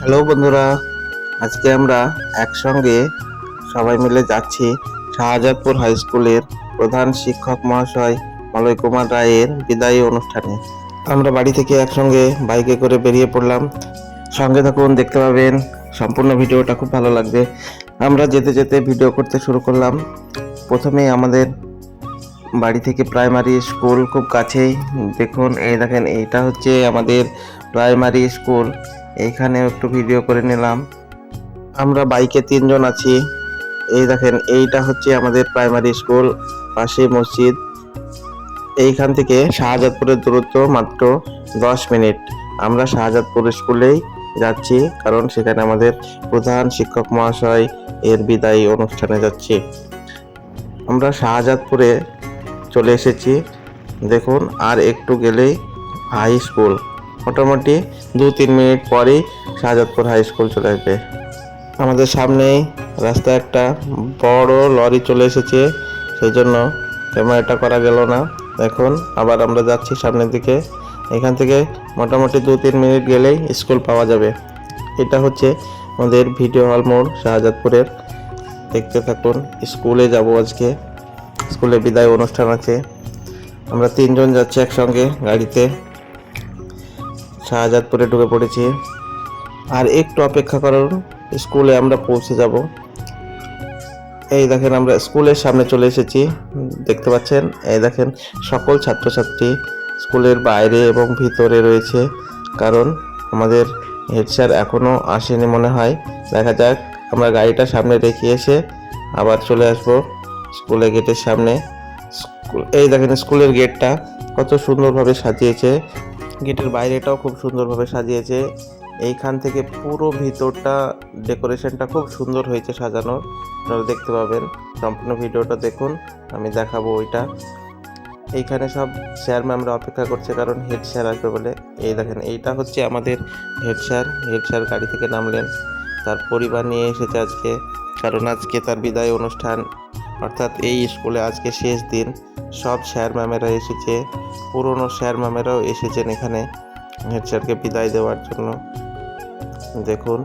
Hello বন্ধুরা, আজকে আমরা একসঙ্গে সবাই মিলে যাচ্ছি শাহজাদপুর হাই স্কুলের প্রধান শিক্ষক মহাশয় মলয় কুমার রায়ের বিদায়ী অনুষ্ঠানে। আমরা বাড়ি থেকে একসঙ্গে বাইকে করে বেরিয়ে পড়লাম। সঙ্গে থাকুন, দেখতে পাবেন সম্পূর্ণ ভিডিওটা, খুব ভালো লাগবে। আমরা যেতে যেতে ভিডিও করতে শুরু করলাম। প্রথমেই আমাদের বাড়ি থেকে প্রাইমারি স্কুল খুব কাছেই। দেখুন, এই দেখেন, এইটা হচ্ছে আমাদের প্রাইমারি স্কুল। এইখানে একটু ভিডিও করে নিলাম। আমরা বাইকে 3 জন আছি। এই দেখেন, এইটা হচ্ছে আমাদের প্রাইমারি স্কুল, পাশে মসজিদ। এইখান থেকে শাহজাদপুরের দূরত্ব মাত্র 10 মিনিট। আমরা শাহজাদপুর স্কুলেই যাচ্ছি, কারণ সেখানে আমাদের প্রধান শিক্ষক মহাশয় এর বিদায়ী অনুষ্ঠানে যাচ্ছি। আমরা শাহজাদপুরে চলে এসেছি। দেখুন, আর একটু গেলেই হাই স্কুল। মোটামুটি 2-3 মিনিট পরেই শাহজাদপুর হাই স্কুল চলে আসবে। আমাদের সামনেই রাস্তায় একটা বড় লরি চলে এসেছে, সেই জন্য ক্যামেরাটা করা গেল না। এখন আবার আমরা যাচ্ছি সামনের দিকে। এখান থেকে মোটামুটি 2-3 মিনিট গেলেই স্কুল পাওয়া যাবে। এটা হচ্ছে আমাদের ভিডিও হল মোড় শাহজাদপুরের। দেখতে থাকুন। স্কুলে যাব আজকে, স্কুলে বিদায় অনুষ্ঠান আছে। আমরা 3 জন যাচ্ছি একসঙ্গে গাড়িতে। শাহজাদপুরে ঢুকে পড়েছি। আর একটু অপেক্ষা করুন, স্কুলে আমরা পৌঁছে যাব। এই দেখেন, আমরা স্কুলের সামনে চলে এসেছি। দেখতে পাচ্ছেন, এই দেখেন, সকল ছাত্রছাত্রী স্কুলের বাইরে এবং ভিতরে রয়েছে, কারণ আমাদের হেড স্যার এখনও আসেনি মনে হয়। দেখা যাক। আমরা গাড়িটা সামনে রেখে এসে আবার চলে আসব স্কুলের গেটের সামনে। এই দেখেন, স্কুলের গেটটা কত সুন্দরভাবে সাজিয়েছে। গেটের বাইরেটাও খুব সুন্দরভাবে সাজিয়েছে। এইখান থেকে পুরো ভিতরটা ডেকোরেশনটা খুব সুন্দর হয়েছে সাজানো। আপনারা দেখতে পাবেন। সম্পূর্ণ ভিডিওটা দেখুন, আমি দেখাবো ওইটা। এইখানে সব স্যার ম্যামরা অপেক্ষা করছে, কারণ হেড স্যার আসবে বলে। এই দেখেন, এইটা হচ্ছে আমাদের হেড স্যার। হেড স্যার গাড়ি থেকে নামলেন, তার পরিবার নিয়ে এসেছে আজকে, কারণ আজকে তার বিদায় অনুষ্ঠান। অর্থাৎ এই স্কুলে আজকে শেষ দিন। সব স্যার ম্যামেরা এসেছে, পুরনো স্যার ম্যামেরাও এসেছেন এখানে হেড স্যারকে বিদায় দেওয়ার জন্য। দেখুন,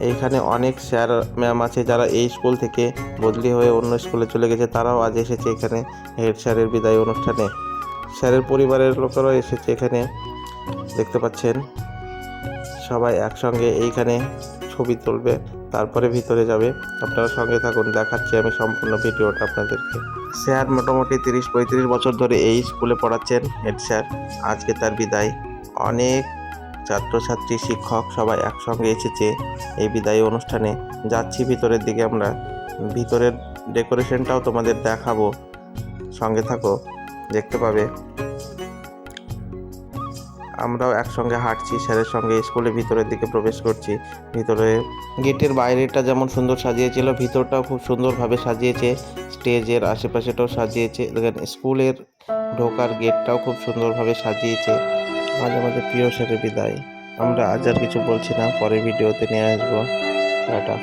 এইখানে অনেক স্যার ম্যাম আছে যারা এই স্কুল থেকে বদলি হয়ে অন্য স্কুলে চলে গেছে, তারাও আজ এসেছে এখানে হেড স্যারের বিদায় অনুষ্ঠানে। স্যারের পরিবারের লোকেরাও এসেছে এখানে। দেখতে পাচ্ছেন, সবাই একসঙ্গে এইখানে ছবি তুলবে, তারপরে ভিতরে যাবে। আপনারা সঙ্গে থাকুন, দেখাচ্ছি আমি সম্পূর্ণ ভিডিওটা আপনাদেরকে। স্যার মোটামুটি 30-35 বছর ধরে এই স্কুলে পড়াচ্ছেন হেড স্যার। আজকে তার বিদায়। অনেক ছাত্রছাত্রী, শিক্ষক সবাই একসঙ্গে এসেছে এই বিদায়ী অনুষ্ঠানে। যাচ্ছি ভিতরের দিকে আমরা। ভিতরের ডেকোরেশনটাও তোমাদের দেখাবো, সঙ্গে থাকো, দেখতে পাবে। আমরাও একসঙ্গে হাঁটছি স্যারের সঙ্গে, স্কুলের ভিতরের দিকে প্রবেশ করছি। ভিতরে গেটের বাইরেটা যেমন সুন্দর সাজিয়েছিল, ভিতরটাও খুব সুন্দরভাবে সাজিয়েছে। স্টেজের আশেপাশেটাও সাজিয়েছে। দেখেন, স্কুলের ঢোকার গেটটাও খুব সুন্দরভাবে সাজিয়েছে। আজ আমাদের প্রিয় স্যারের বিদায়। আমরা আজ আর কিছু বলছি না, পরে ভিডিওতে নিয়ে আসবো। টাটা।